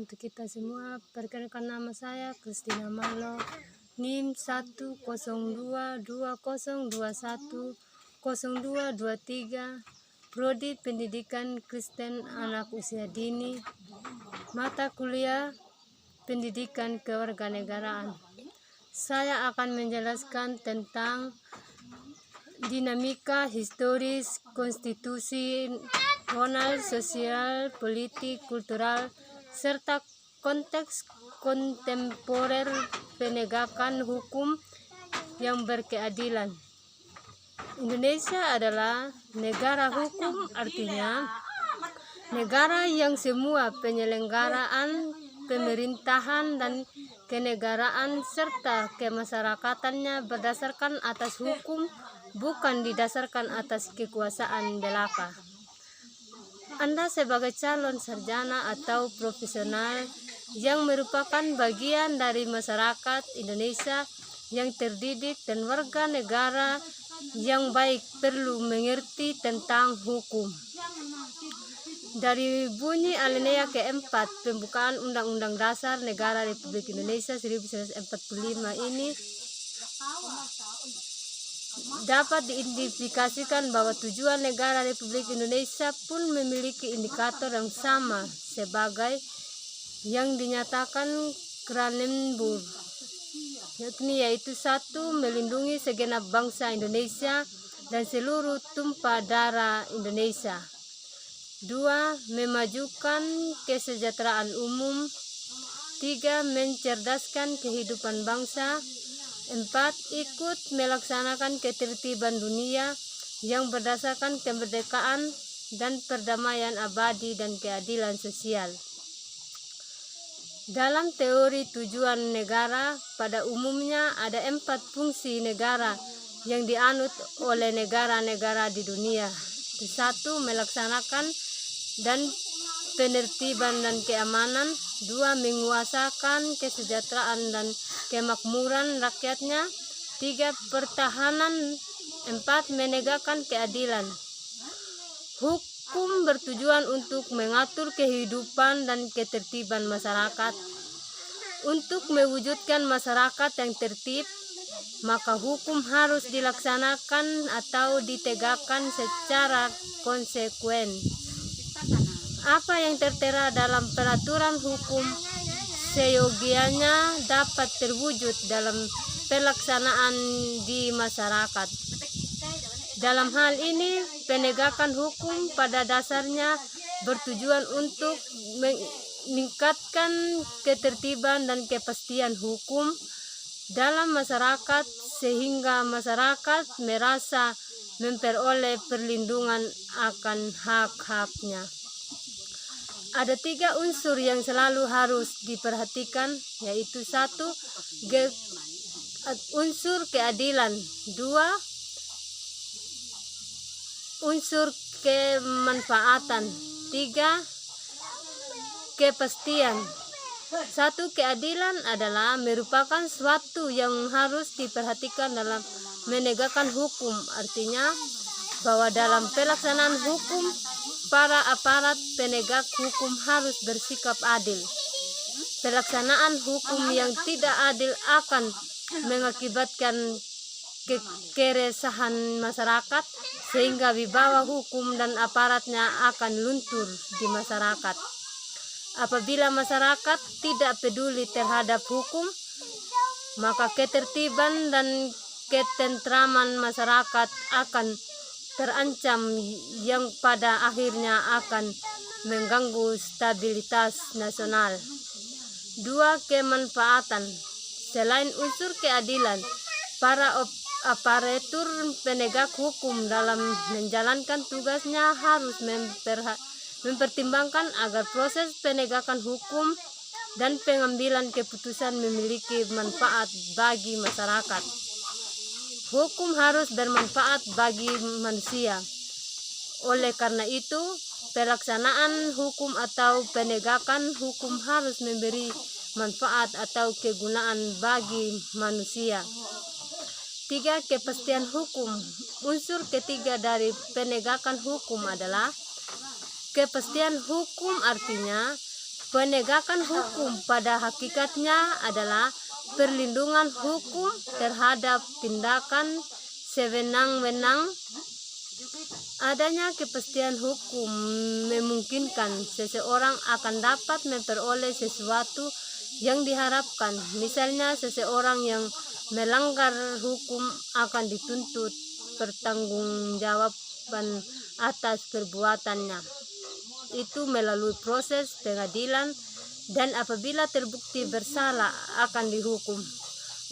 untuk kita semua. Perkenalkan, nama saya Christina Malo, NIM 10220210223, Prodi Pendidikan Kristen Anak Usia Dini, mata kuliah Pendidikan Kewarganegaraan. Saya akan menjelaskan tentang dinamika historis, konstitusional, sosial, politik, kultural, serta konteks kontemporer penegakan hukum yang berkeadilan. Indonesia adalah negara hukum, artinya negara yang semua penyelenggaraan pemerintahan dan kenegaraan serta kemasyarakatannya berdasarkan atas hukum, bukan didasarkan atas kekuasaan belaka. Anda sebagai calon sarjana atau profesional yang merupakan bagian dari masyarakat Indonesia yang terdidik dan warga negara yang baik perlu mengerti tentang hukum. Dari bunyi alinea keempat pembukaan Undang-Undang Dasar Negara Republik Indonesia 1945 ini dapat diidentifikasikan bahwa tujuan negara Republik Indonesia pun memiliki indikator yang sama sebagai yang dinyatakan Kranenburg, yaitu 1. Melindungi segenap bangsa Indonesia dan seluruh tumpah darah Indonesia. 2. Memajukan kesejahteraan umum. 3. Mencerdaskan kehidupan bangsa. 4. Ikut melaksanakan ketertiban dunia yang berdasarkan kemerdekaan dan perdamaian abadi dan keadilan sosial. Dalam teori tujuan negara, pada umumnya ada 4 fungsi negara yang dianut oleh negara-negara di dunia. 1. Melaksanakan dan penertiban dan keamanan. 2. Menguasakan kesejahteraan dan kemakmuran rakyatnya. 3. Pertahanan. 4. Menegakkan keadilan. Hukum bertujuan untuk mengatur kehidupan dan ketertiban masyarakat. Untuk mewujudkan masyarakat yang tertib, maka hukum harus dilaksanakan atau ditegakkan secara konsekuen. Apa yang tertera dalam peraturan hukum seyogianya dapat terwujud dalam pelaksanaan di masyarakat. Dalam hal ini, penegakan hukum pada dasarnya bertujuan untuk meningkatkan ketertiban dan kepastian hukum dalam masyarakat sehingga masyarakat merasa memperoleh perlindungan akan hak-haknya. Ada 3 unsur yang selalu harus diperhatikan, yaitu 1. Unsur keadilan. 2. Unsur kemanfaatan. 3. Kepastian. 1. Keadilan adalah merupakan suatu yang harus diperhatikan dalam menegakkan hukum, artinya bahwa dalam pelaksanaan hukum, para aparat penegak hukum harus bersikap adil. Pelaksanaan hukum yang tidak adil akan mengakibatkan keresahan masyarakat sehingga wibawa hukum dan aparatnya akan luntur di masyarakat. Apabila masyarakat tidak peduli terhadap hukum, maka ketertiban dan ketentraman masyarakat akan terancam yang pada akhirnya akan mengganggu stabilitas nasional. 2. Kemanfaatan. Selain unsur keadilan, para aparatur penegak hukum dalam menjalankan tugasnya harus mempertimbangkan agar proses penegakan hukum dan pengambilan keputusan memiliki manfaat bagi masyarakat. Hukum harus bermanfaat bagi manusia. Oleh karena itu, pelaksanaan hukum atau penegakan hukum harus memberi manfaat atau kegunaan bagi manusia. 3. Kepastian hukum. Unsur ketiga dari penegakan hukum adalah kepastian hukum, artinya Penegakan hukum pada hakikatnya adalah perlindungan hukum terhadap tindakan sewenang-wenang. Adanya kepastian hukum memungkinkan seseorang akan dapat memperoleh sesuatu yang diharapkan. Misalnya, seseorang yang melanggar hukum akan dituntut pertanggungjawaban atas perbuatannya itu melalui proses pengadilan, dan apabila terbukti bersalah akan dihukum.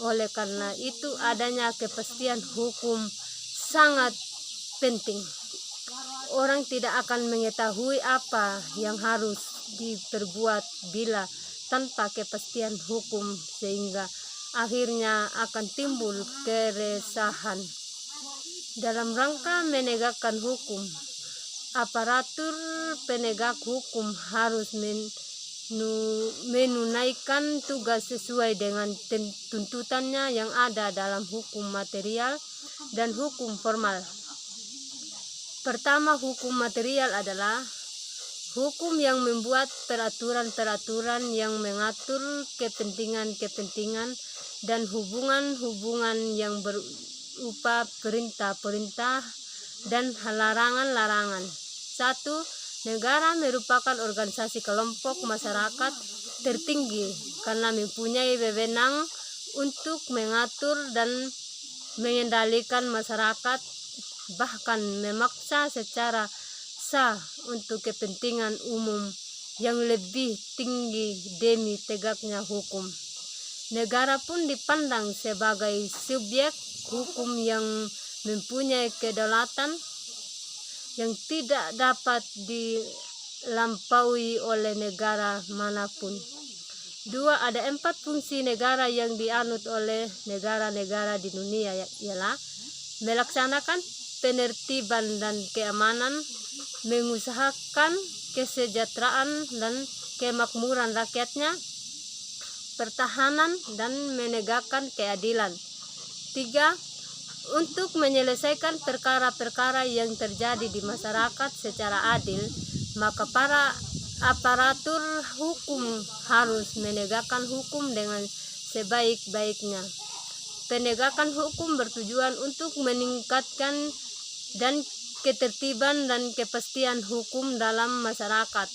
Oleh karena itu, adanya kepastian hukum sangat penting. Orang tidak akan mengetahui apa yang harus diperbuat bila tanpa kepastian hukum, sehingga akhirnya akan timbul keresahan. Dalam rangka menegakkan hukum, aparatur penegak hukum harus menunaikan tugas sesuai dengan tuntutannya yang ada dalam hukum material dan hukum formal. Pertama, hukum material adalah hukum yang membuat peraturan-peraturan yang mengatur kepentingan-kepentingan dan hubungan-hubungan yang berupa perintah-perintah dan larangan-larangan. 1. Negara merupakan organisasi kelompok masyarakat tertinggi karena mempunyai wewenang untuk mengatur dan mengendalikan masyarakat, bahkan memaksa secara sah untuk kepentingan umum yang lebih tinggi demi tegaknya hukum. Negara pun dipandang sebagai subjek hukum yang mempunyai kedaulatan yang tidak dapat dilampaui oleh negara manapun. 2. Ada 4 fungsi negara yang dianut oleh negara-negara di dunia, ialah melaksanakan penertiban dan keamanan, mengusahakan kesejahteraan dan kemakmuran rakyatnya, pertahanan dan menegakkan keadilan. 3. Untuk menyelesaikan perkara-perkara yang terjadi di masyarakat secara adil, maka para aparatur hukum harus menegakkan hukum dengan sebaik-baiknya. Penegakan hukum bertujuan untuk meningkatkan dan ketertiban dan kepastian hukum dalam masyarakat,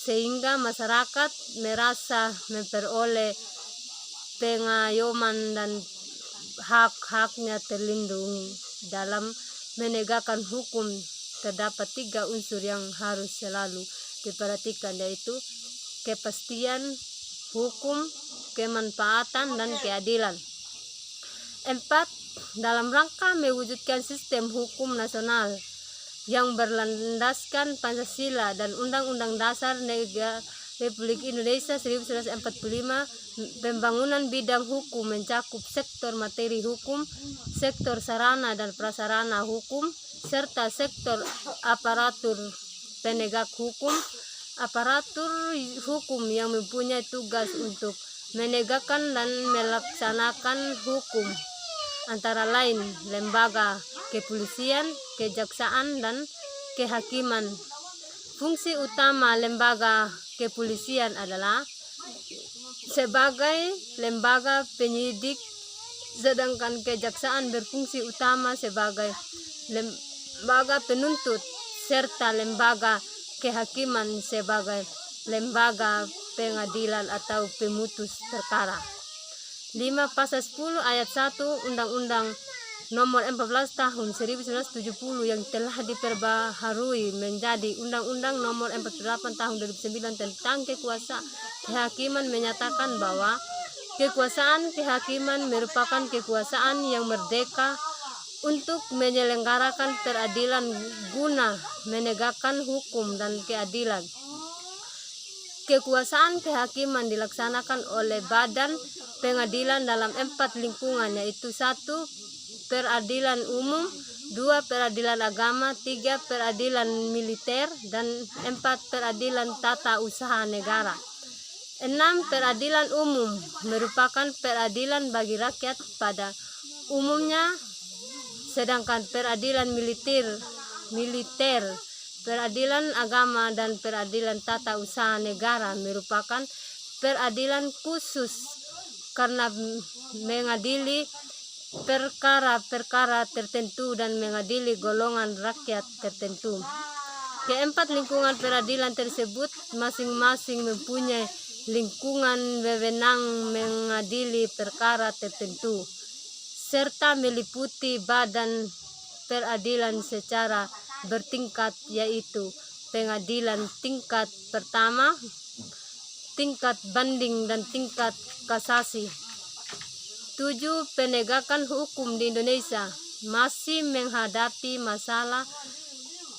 sehingga masyarakat merasa memperoleh pengayoman dan hak-haknya terlindungi. Dalam menegakkan hukum terdapat 3 unsur yang harus selalu diperhatikan, yaitu kepastian hukum, kemanfaatan, dan keadilan. 4. Dalam rangka mewujudkan sistem hukum nasional yang berlandaskan Pancasila dan Undang-Undang Dasar Negara Republik Indonesia 1945, pembangunan bidang hukum mencakup sektor materi hukum, sektor sarana dan prasarana hukum, serta sektor aparatur penegak hukum. Aparatur hukum yang mempunyai tugas untuk menegakkan dan melaksanakan hukum antara lain lembaga kepolisian, kejaksaan, dan kehakiman. Fungsi utama lembaga kepolisian adalah sebagai lembaga penyidik, sedangkan kejaksaan berfungsi utama sebagai lembaga penuntut, serta lembaga kehakiman sebagai lembaga pengadilan atau pemutus perkara. 5. Pasal 10 ayat 1 Undang-Undang Nomor 14 Tahun 1970 yang telah diperbaharui menjadi Undang-Undang Nomor 48 Tahun 2009 tentang kekuasaan kehakiman menyatakan bahwa kekuasaan kehakiman merupakan kekuasaan yang merdeka untuk menyelenggarakan peradilan guna menegakkan hukum dan keadilan. Kekuasaan kehakiman dilaksanakan oleh badan pengadilan dalam 4 lingkungan, yaitu 1. Peradilan umum, 2. Peradilan agama, 3. Peradilan militer, dan 4. Peradilan tata usaha negara. 6. Peradilan umum merupakan peradilan bagi rakyat pada umumnya, sedangkan peradilan militer Peradilan agama dan peradilan tata usaha negara merupakan peradilan khusus karena mengadili perkara-perkara tertentu dan mengadili golongan rakyat tertentu. Keempat lingkungan peradilan tersebut masing-masing mempunyai lingkungan wewenang mengadili perkara tertentu, serta meliputi badan peradilan secara bertingkat, yaitu pengadilan tingkat pertama, tingkat banding, dan tingkat kasasi. 7. Penegakan hukum di Indonesia masih menghadapi masalah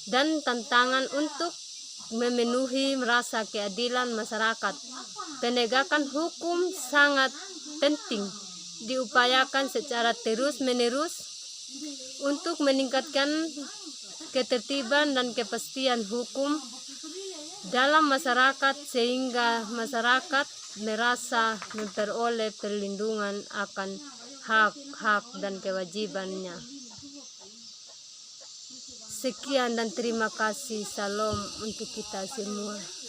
dan tantangan untuk memenuhi rasa keadilan masyarakat. Penegakan hukum sangat penting diupayakan secara terus-menerus untuk meningkatkan ketertiban dan kepastian hukum dalam masyarakat sehingga masyarakat merasa memperoleh perlindungan akan hak-hak dan kewajibannya. Sekian dan terima kasih. Salam untuk kita semua.